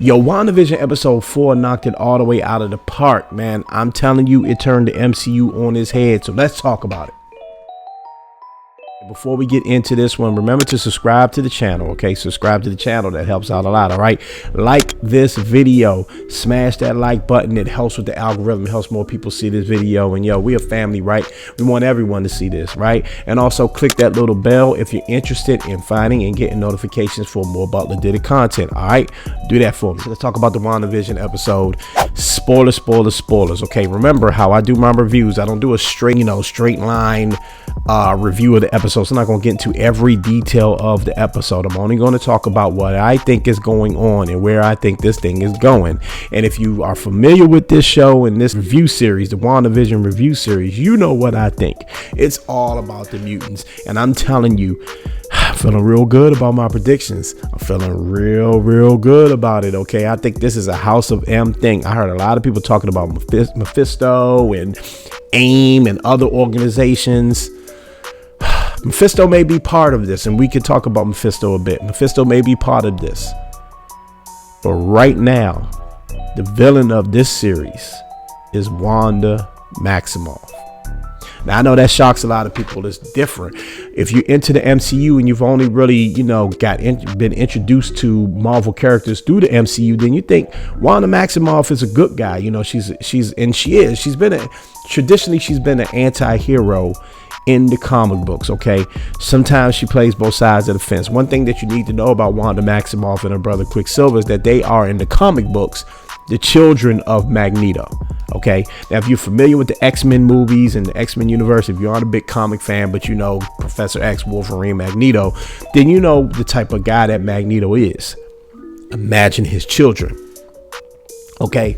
Yo, WandaVision episode 4 knocked it all the way out of the park, man. I'm telling you, it turned the MCU on its head. So let's talk about it. Before we get into this one, remember to subscribe to the channel, okay? Subscribe to the channel. That helps out a lot, all right? Like this video. Smash that like button. It helps with the algorithm. It helps more people see this video. And yo, we a family, right? We want everyone to see this, right? And also click that little bell if you're interested in finding and getting notifications for more Butler Did It content, all right? Do that for me. So let's talk about the WandaVision episode. Spoilers, okay? Remember how I do my reviews. I don't do a straight line review of the episode. So I'm not going to get into every detail of the episode. I'm only going to talk about what I think is going on and where I think this thing is going. And if you are familiar with this show and this review series, the WandaVision review series, you know what I think. It's all about the mutants. And I'm telling you, I'm feeling real good about my predictions. I'm feeling real good about it. Okay, I think this is a House of M thing. I heard a lot of people talking about Mephisto and AIM and other organizations. Mephisto may be part of this, and we could talk about Mephisto a bit. Mephisto may be part of this. But right now, the villain of this series is Wanda Maximoff. Now, I know that shocks a lot of people. It's different. If you're into the MCU and you've only really, been introduced to Marvel characters through the MCU, then you think Wanda Maximoff is a good guy. She's been an anti-hero in the comic books, okay? Sometimes she plays both sides of the fence. One thing that you need to know about Wanda Maximoff and her brother Quicksilver is that they are, in the comic books, the children of Magneto, okay? Now, if you're familiar with the X-Men movies and the X-Men universe, if you aren't a big comic fan, but you know Professor X, Wolverine, Magneto, then you know the type of guy that Magneto is. Imagine his children, okay?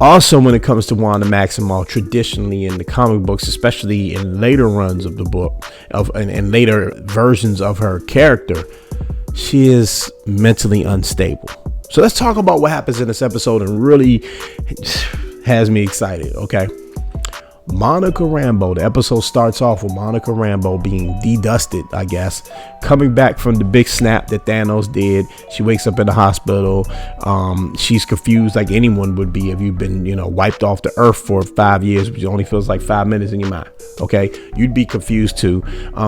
Also, when it comes to Wanda Maximoff, traditionally in the comic books, especially in later runs of the book, and later versions of her character, she is mentally unstable. So let's talk about what happens in this episode and really has me excited, okay? Monica Rambeau, the episode starts off with Monica Rambeau being dedusted, I guess, coming back from the big snap that Thanos did. She wakes up in the hospital. She's confused like anyone would be if you've been, wiped off the earth for 5 years, which only feels like 5 minutes in your mind. Okay, you'd be confused too.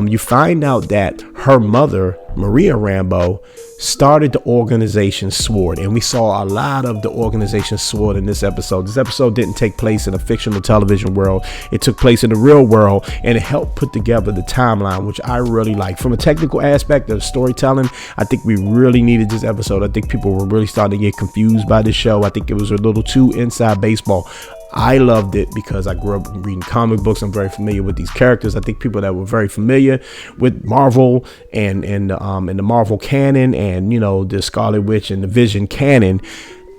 You find out that her mother, Maria Rambeau, started the organization SWORD, and we saw a lot of the organization SWORD in this episode. This episode didn't take place in a fictional television world. It took place in the real world, and it helped put together the timeline, which I really like. From a technical aspect of storytelling, I think we really needed this episode. I think people were really starting to get confused by this show. I think it was a little too inside baseball. I loved it because I grew up reading comic books. I'm very familiar with these characters. I think people that were very familiar with Marvel and the Marvel canon and, the Scarlet Witch and the Vision canon,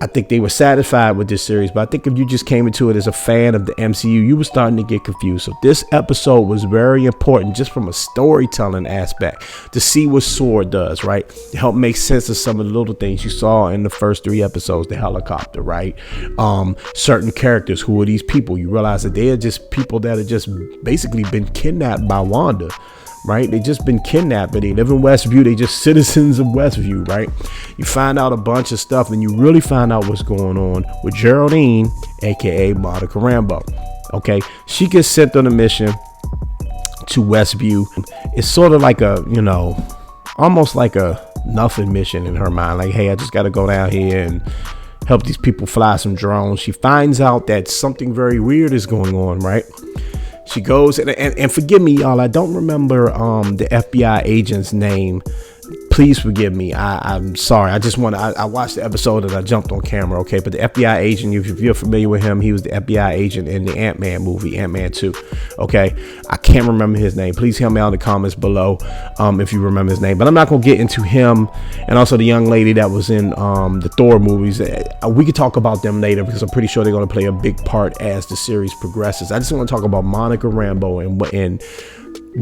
I think they were satisfied with this series. But I think if you just came into it as a fan of the MCU, you were starting to get confused. So this episode was very important just from a storytelling aspect to see what SWORD does, right? To help make sense of some of the little things you saw in the first 3 episodes, the helicopter, right? Certain characters. Who are these people? You realize that they are just people that have just basically been kidnapped by Wanda. Right? They just been kidnapped, but they live in Westview. They just citizens of Westview, right? You find out a bunch of stuff, and you really find out what's going on with Geraldine, aka Monica Rambeau. Okay, she gets sent on a mission to Westview. It's sort of like a, almost like a nothing mission in her mind. Like, hey, I just got to go down here and help these people fly some drones. She finds out that something very weird is going on, right? She goes and forgive me, y'all, I don't remember the FBI agent's name. Please forgive me. I'm sorry. I watched the episode and I jumped on camera. Okay. But the FBI agent, if you're familiar with him, he was the FBI agent in the Ant-Man movie, Ant-Man 2. Okay. I can't remember his name. Please help me out in the comments below if you remember his name. But I'm not going to get into him. And also the young lady that was in the Thor movies. We could talk about them later because I'm pretty sure they're going to play a big part as the series progresses. I just want to talk about Monica Rambeau and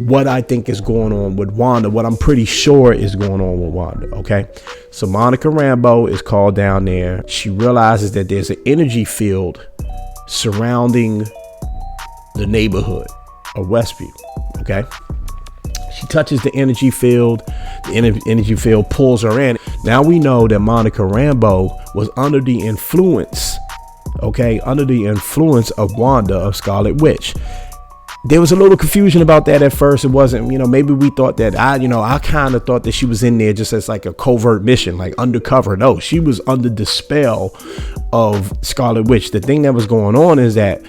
what I think is going on with Wanda, what I'm pretty sure is going on with Wanda. Okay, so Monica Rambeau is called down there. She realizes that there's an energy field surrounding the neighborhood of Westview. Okay, she touches the energy field. The energy field pulls her in. Now we know that Monica Rambeau was under the influence, under the influence of Wanda, of Scarlet Witch. There was a little confusion about that at first. It wasn't, maybe we thought that I kind of thought that she was in there just as like a covert mission, like undercover. No, she was under the spell of Scarlet Witch. The thing that was going on is that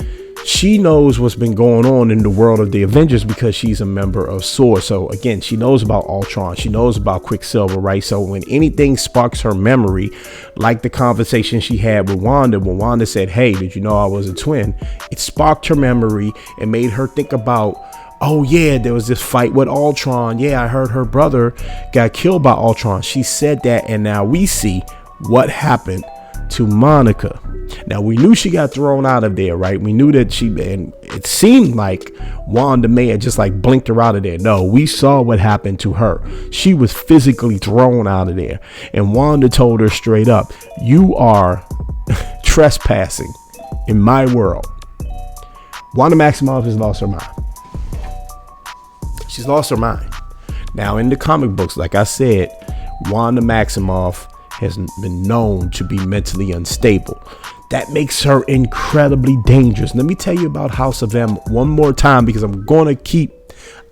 she knows what's been going on in the world of the Avengers because she's a member of SWORD. So again, she knows about Ultron. She knows about Quicksilver, right? So when anything sparks her memory, like the conversation she had with Wanda, when Wanda said, "Hey, did you know I was a twin?" It sparked her memory and made her think about, oh yeah, there was this fight with Ultron. Yeah, I heard her brother got killed by Ultron. She said that, and now we see what happened to Monica. Now we knew she got thrown out of there, right? We knew that and it seemed like Wanda may have just like blinked her out of there. No, we saw what happened to her. She was physically thrown out of there, and Wanda told her straight up, "You are trespassing in my world." Wanda Maximoff has lost her mind. She's lost her mind. Now in the comic books, like I said, Wanda Maximoff has been known to be mentally unstable. That makes her incredibly dangerous. Let me tell you about House of M one more time, because I'm gonna keep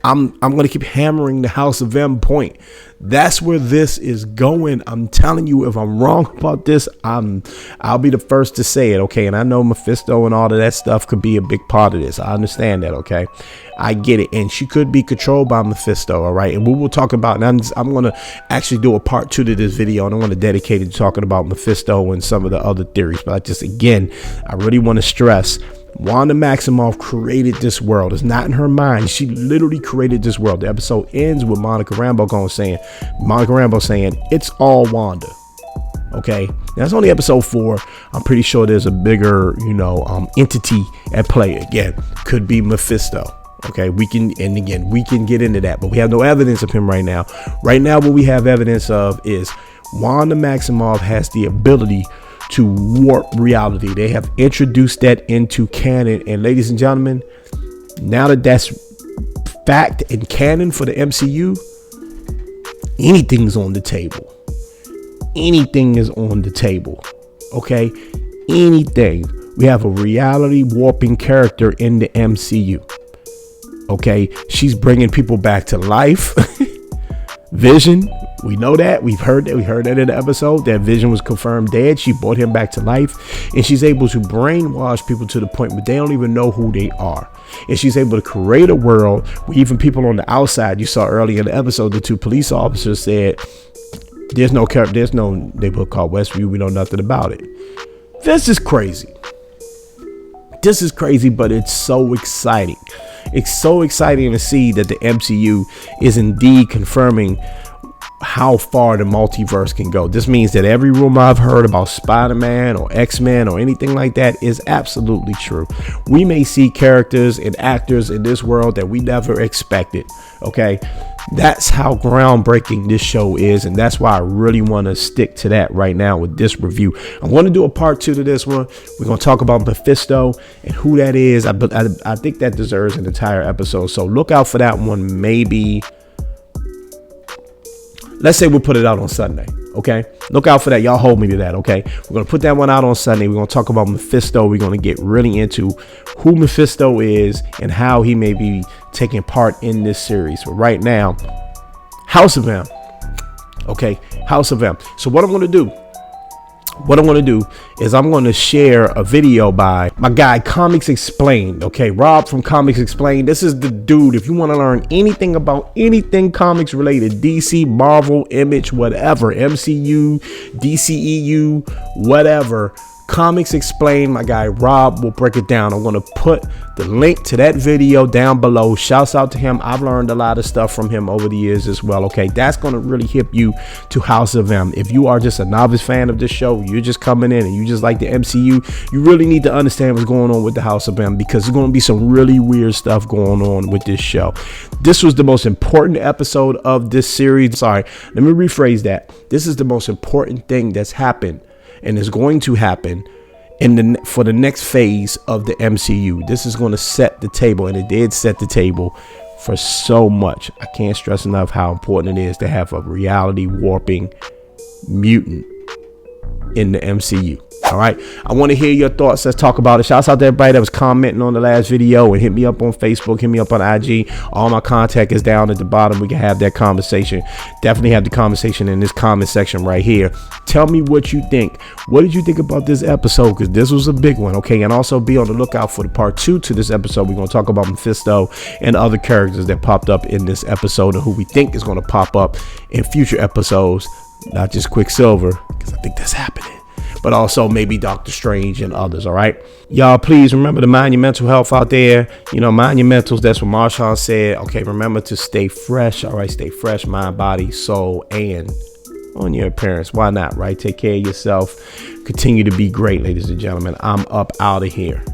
hammering the House of M point. That's where this is going. I'm telling you, if I'm wrong about this, I'll be the first to say it, okay? And I know Mephisto and all of that stuff could be a big part of this. I understand that, okay? I get it. And she could be controlled by Mephisto, all right? And we will talk about, and I'm going to actually do a part 2 to this video, and I'm going to dedicate it to talking about Mephisto and some of the other theories. But I really want to stress, Wanda Maximoff created this world. It's not in her mind. She literally created this world. The episode ends with Monica Rambeau saying, "It's all Wanda." Okay, now it's only episode 4. I'm pretty sure there's a bigger, entity at play. Again, could be Mephisto. Okay, we can get into that, but we have no evidence of him right now. Right now, what we have evidence of is Wanda Maximoff has the ability to warp reality. They have introduced that into canon, and ladies and gentlemen, now that that's fact and canon for the MCU, anything's on the table. Anything is on the table. Okay, anything. We have a reality warping character in the MCU. Okay, she's bringing people back to life. Vision, we know that. We heard that in the episode, that Vision was confirmed dead. She brought him back to life, and she's able to brainwash people to the point where they don't even know who they are. And she's able to create a world where even people on the outside, you saw earlier in the episode, the 2 police officers said, there's no neighborhood called Westview. We know nothing about it. This is crazy. This is crazy, but it's so exciting. It's so exciting to see that the MCU is indeed confirming how far the multiverse can go. This means that every rumor I've heard about Spider-Man or X-Men or anything like that is absolutely true. We may see characters and actors in this world that we never expected. Okay, that's how groundbreaking this show is, and that's why I really want to stick to that right now with this review. I'm going to do a part 2 to this one. We're going to talk about Mephisto and who that is. I think that deserves an entire episode, so look out for that one. Maybe, let's say we'll put it out on Sunday. Okay, look out for that. Y'all hold me to that. Okay, we're going to put that one out on Sunday. We're going to talk about Mephisto. We're going to get really into who Mephisto is and how he may be taking part in this series. But right now, House of M. Okay, House of M. So what I'm going to do is I'm going to share a video by my guy Comics Explained. Okay, Rob from Comics Explained. This is the dude. If you want to learn anything about anything comics related, DC, Marvel, Image, whatever, MCU, DCEU, whatever, Comics Explained, my guy Rob will break it down. I'm going to put the link to that video down below. Shouts out to him. I've learned a lot of stuff from him over the years as well. Okay, that's going to really hip you to House of M. If you are just a novice fan of this show, you're just coming in and you just like the MCU, you really need to understand what's going on with the House of M, because there's going to be some really weird stuff going on with this show. This was the most important episode of this series. Sorry, let me rephrase that. This is the most important thing that's happened and is going to happen for the next phase of the MCU. This is going to set the table, and it did set the table for so much. I can't stress enough how important it is to have a reality warping mutant in the MCU. All right. I want to hear your thoughts. Let's talk about it. Shouts out to everybody that was commenting on the last video, and hit me up on Facebook, hit me up on IG. All my contact is down at the bottom. We can have that conversation. Definitely have the conversation in this comment section right here. Tell me what you think. What did you think about this episode? Because this was a big one. Okay. And also be on the lookout for the part 2 to this episode. We're going to talk about Mephisto and other characters that popped up in this episode and who we think is going to pop up in future episodes. Not just Quicksilver, because I think that's happening, but also maybe Doctor Strange and others. All right, y'all, please remember to mind your mental health out there. You know, mind your mentals. That's what Marshawn said. Okay, remember to stay fresh. All right, stay fresh, mind, body, soul, and on your appearance. Why not, right? Take care of yourself. Continue to be great, ladies and gentlemen. I'm up out of here.